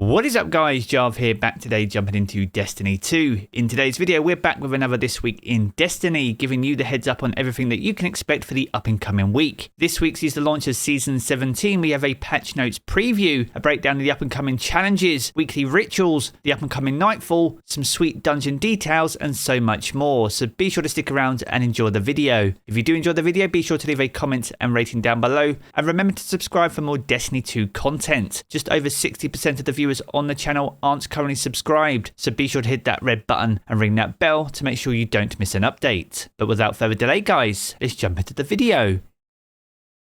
What is up guys, Jarv here, back today jumping into Destiny 2. In today's video we're back with another This Week in Destiny, giving you the heads up on everything that you can expect for the up and coming week. This week sees the launch of Season 17, we have a patch notes preview, a breakdown of the up and coming challenges, weekly rituals, the up and coming nightfall, some sweet dungeon details and so much more. So be sure to stick around and enjoy the video. If you do enjoy the video, be sure to leave a comment and rating down below, and remember to subscribe for more Destiny 2 content. Just over 60% of the viewers on the channel aren't currently subscribed, so be sure to hit that red button and ring that bell to make sure you don't miss an update. But without further delay guys, let's jump into the video.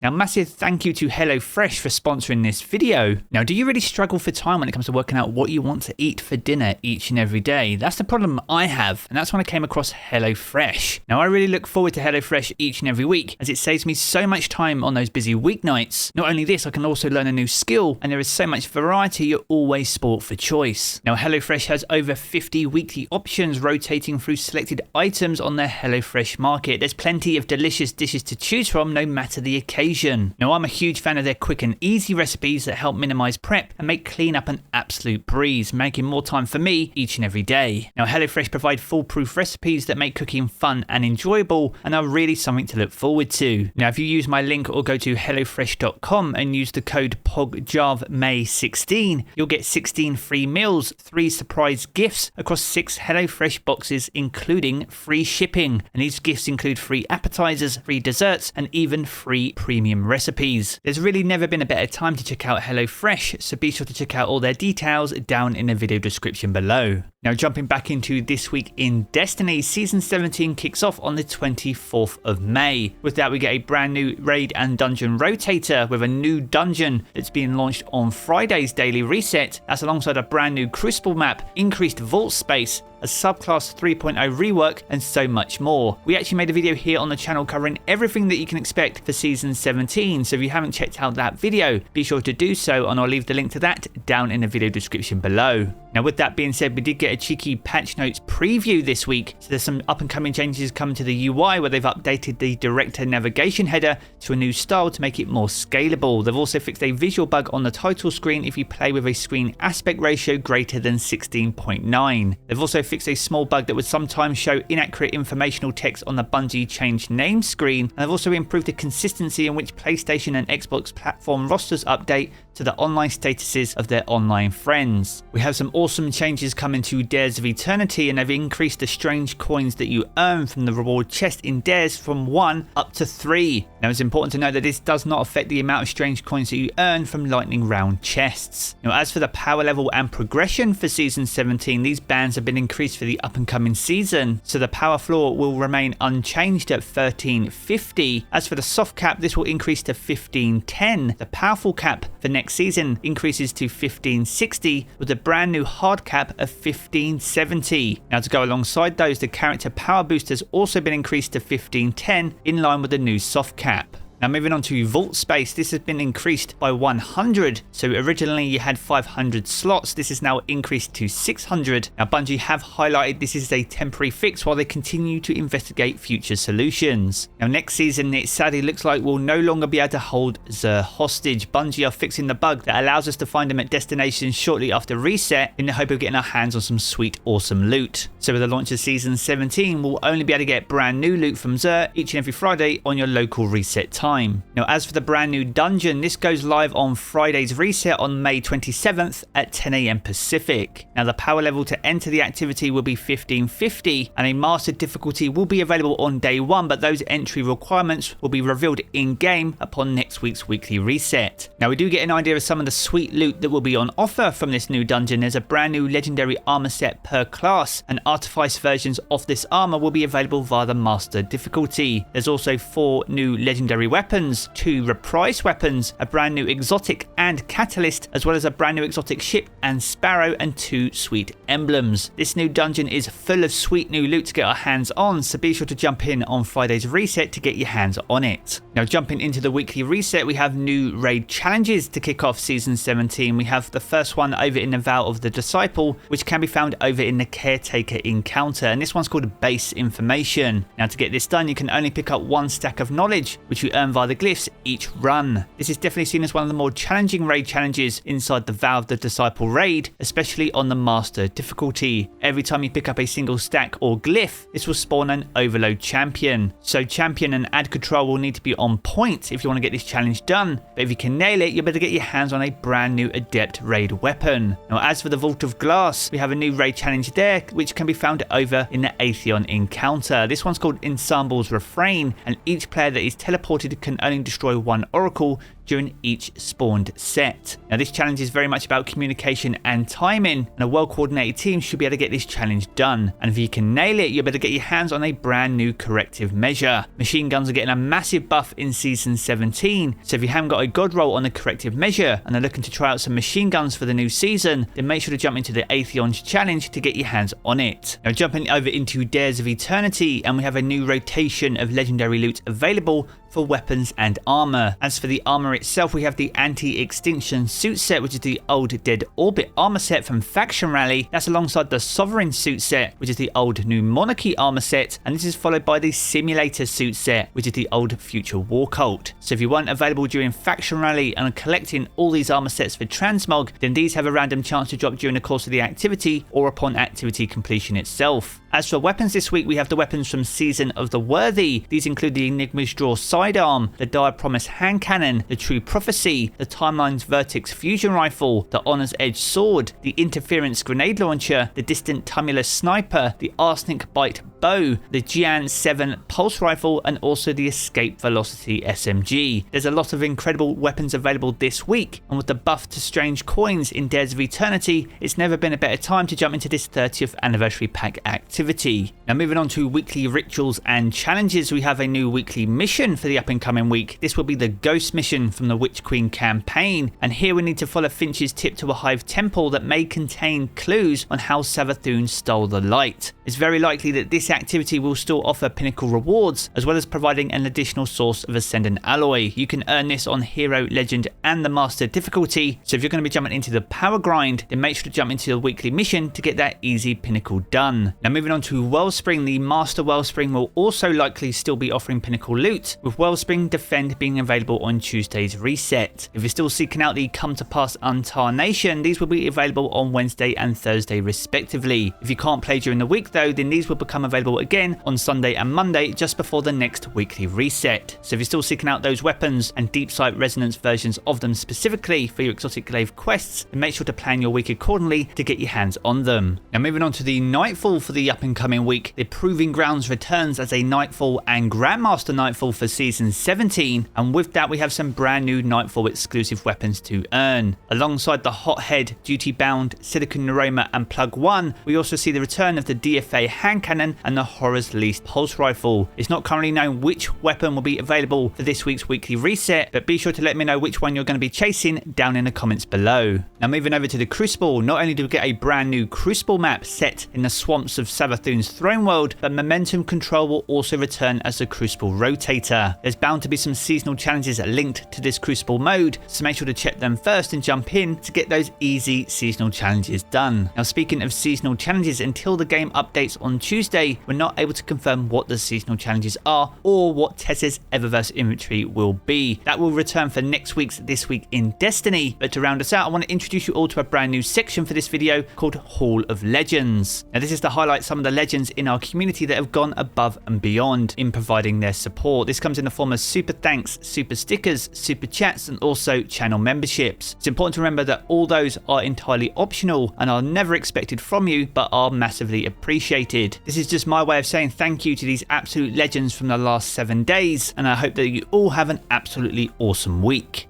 Now, massive thank you to HelloFresh for sponsoring this video. Now, do you really struggle for time when it comes to working out what you want to eat for dinner each and every day? That's the problem I have, and that's when I came across HelloFresh. Now, I really look forward to HelloFresh each and every week, as it saves me so much time on those busy weeknights. Not only this, I can also learn a new skill, and there is so much variety, you're always sport for choice. Now, HelloFresh has over 50 weekly options rotating through selected items on their HelloFresh market. There's plenty of delicious dishes to choose from, no matter the occasion. Now, I'm a huge fan of their quick and easy recipes that help minimize prep and make cleanup an absolute breeze, making more time for me each and every day. Now, HelloFresh provide foolproof recipes that make cooking fun and enjoyable and are really something to look forward to. Now, if you use my link or go to hellofresh.com and use the code POGJARVMAY16, you'll get 16 free meals, 3 surprise gifts across 6 HelloFresh boxes, including free shipping. And these gifts include free appetizers, free desserts, and even free premium recipes. There's really never been a better time to check out HelloFresh, so be sure to check out all their details down in the video description below. Now, jumping back into This Week in Destiny, Season 17 kicks off on the 24th of May. With that, we get a brand new raid and dungeon rotator with a new dungeon that's being launched on Friday's daily reset. That's alongside a brand new Crucible map, increased vault space, a Subclass 3.0 rework, and so much more. We actually made a video here on the channel covering everything that you can expect for Season 17, so if you haven't checked out that video, be sure to do so, and I'll leave the link to that down in the video description below. Now, with that being said, we did get a cheeky patch notes preview this week, so there's some up and coming changes coming to the UI where they've updated the director navigation header to a new style to make it more scalable. They've also fixed a visual bug on the title screen if you play with a screen aspect ratio greater than 16.9. They've also fixed a small bug that would sometimes show inaccurate informational text on the Bungie changed name screen, and they've also improved the consistency in which PlayStation and Xbox platform rosters update to the online statuses of their online friends. We have some awesome changes coming to Dares of Eternity, and they've increased the strange coins that you earn from the reward chest in Dares from 1 up to 3. Now, it's important to note that this does not affect the amount of strange coins that you earn from lightning round chests. Now, as for the power level and progression for Season 17, these bands have been increased for the up and coming season, so the power floor will remain unchanged at 1350. As for the soft cap, this will increase to 1510. The powerful cap for next season increases to 1560 with a brand new hard cap of 1570. Now, to go alongside those, the character power boost has also been increased to 1510 in line with the new soft cap. Now, moving on to vault space, this has been increased by 100. So originally you had 500 slots, this is now increased to 600. Now, Bungie have highlighted this is a temporary fix while they continue to investigate future solutions. Now, next season it sadly looks like we'll no longer be able to hold Xur hostage. Bungie are fixing the bug that allows us to find them at destinations shortly after reset in the hope of getting our hands on some sweet awesome loot. So with the launch of Season 17, we'll only be able to get brand new loot from Xur each and every Friday on your local reset time. Now, as for the brand new dungeon, this goes live on Friday's reset on May 27th at 10 AM Pacific. Now, the power level to enter the activity will be 1550, and a mastered difficulty will be available on day 1, but those entry requirements will be revealed in-game upon next week's weekly reset. Now, we do get an idea of some of the sweet loot that will be on offer from this new dungeon. There's a brand new legendary armor set per class, and artifice versions of this armor will be available via the master difficulty. There's also 4 new legendary weapons, 2 reprise weapons, a brand new exotic and catalyst, as well as a brand new exotic ship and sparrow, and 2 sweet emblems. This new dungeon is full of sweet new loot to get our hands on, so be sure to jump in on Friday's reset to get your hands on it. Now, jumping into the weekly reset, we have new raid challenges to kick off Season 17. We have the first one over in the Vow of the Disciple, which can be found over in the Caretaker encounter, and this one's called Base Information. Now, to get this done, you can only pick up 1 stack of knowledge, which you earn and via the glyphs each run. This is definitely seen as one of the more challenging raid challenges inside the Valve the Disciple raid, especially on the Master difficulty. Every time you pick up a single stack or glyph, this will spawn an Overload champion. So champion and ad control will need to be on point if you want to get this challenge done, but if you can nail it, you better get your hands on a brand new Adept raid weapon. Now as for the Vault of Glass, we have a new raid challenge there, which can be found over in the Atheon encounter. This one's called Ensemble's Refrain, and each player that is teleported can only destroy one oracle during each spawned set. Now this challenge is very much about communication and timing, and a well-coordinated team should be able to get this challenge done. And if you can nail it, you better get your hands on a brand new corrective measure. Machine guns are getting a massive buff in Season 17, so if you haven't got a god roll on the corrective measure and are looking to try out some machine guns for the new season, then make sure to jump into the Atheon's challenge to get your hands on it. Now jumping over into Dares of Eternity, and we have a new rotation of legendary loot available for weapons and armor. As for the armor itself, we have the Anti-Extinction suit set, which is the old Dead Orbit armor set from Faction Rally. That's alongside the Sovereign suit set, which is the old New Monarchy armor set, and this is followed by the Simulator suit set, which is the old Future War Cult. So if you weren't available during Faction Rally and are collecting all these armor sets for Transmog, then these have a random chance to drop during the course of the activity or upon activity completion itself. As for weapons this week, we have the weapons from Season of the Worthy. These include the Enigma's Draw Sidearm, the Dire Promise Hand Cannon, the True Prophecy, the Timeline's Vertex Fusion Rifle, the Honor's Edge Sword, the Interference Grenade Launcher, the Distant Tumulus Sniper, the Arsenic Bite Bow, the Jian 7 Pulse Rifle, and also the Escape Velocity SMG. There's a lot of incredible weapons available this week, and with the buff to Strange Coins in Dares of Eternity, it's never been a better time to jump into this 30th Anniversary Pack activity. Now moving on to weekly rituals and challenges, we have a new weekly mission for the up and coming week. This will be the Ghost mission from the Witch Queen campaign, and here we need to follow Finch's tip to a hive temple that may contain clues on how Savathûn stole the light. It's very likely that this activity will still offer pinnacle rewards, as well as providing an additional source of Ascendant Alloy. You can earn this on Hero, Legend and the Master difficulty, so if you're going to be jumping into the power grind, then make sure to jump into the weekly mission to get that easy pinnacle done. Now moving on to Wellspring, the Master Wellspring will also likely still be offering pinnacle loot, with Wellspring Defend being available on Tuesday's reset. If you're still seeking out the Come to Pass Untarnation, these will be available on Wednesday and Thursday respectively. If you can't play during the week though, then these will become available again on Sunday and Monday just before the next weekly reset. So if you're still seeking out those weapons and Deep Sight Resonance versions of them specifically for your exotic glaive quests, then make sure to plan your week accordingly to get your hands on them. Now moving on to the Nightfall for the up and coming week, the Proving Grounds returns as a Nightfall and Grandmaster Nightfall for Season 17, and with that we have some brand new Nightfall exclusive weapons to earn. Alongside the Hothead, Duty Bound, Silicon Neuroma and Plug 1, we also see the return of the DFA Hand Cannon and the Horror's Least Pulse Rifle. It's not currently known which weapon will be available for this week's weekly reset, but be sure to let me know which one you're going to be chasing down in the comments below. Now moving over to the Crucible, not only do we get a brand new Crucible map set in the swamps of Savathûn's throne world, but Momentum Control will also return as the Crucible Rotator. There's bound to be some seasonal challenges linked to this Crucible mode, so make sure to check them first and jump in to get those easy seasonal challenges done. Now speaking of seasonal challenges, until the game updates on Tuesday, we're not able to confirm what the seasonal challenges are or what Tessa's Eververse inventory will be. That will return for next week's This Week in Destiny, but to round us out, I want to introduce you all to a brand new section for this video called Hall of Legends. Now this is to highlight some of the legends in our community that have gone above and beyond in providing their support. This comes in the form of super thanks, super stickers, super chats and also channel memberships. It's important to remember that all those are entirely optional and are never expected from you, but are massively appreciated. This is just my way of saying thank you to these absolute legends from the last 7 days, and I hope that you all have an absolutely awesome week.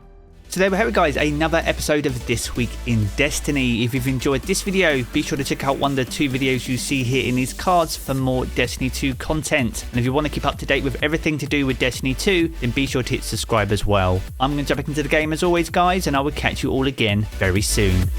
So there we have it guys, another episode of This Week in Destiny. If you've enjoyed this video, be sure to check out one of the 2 videos you see here in these cards for more Destiny 2 content. And if you want to keep up to date with everything to do with Destiny 2, then be sure to hit subscribe as well. I'm going to jump back into the game as always guys, and I will catch you all again very soon.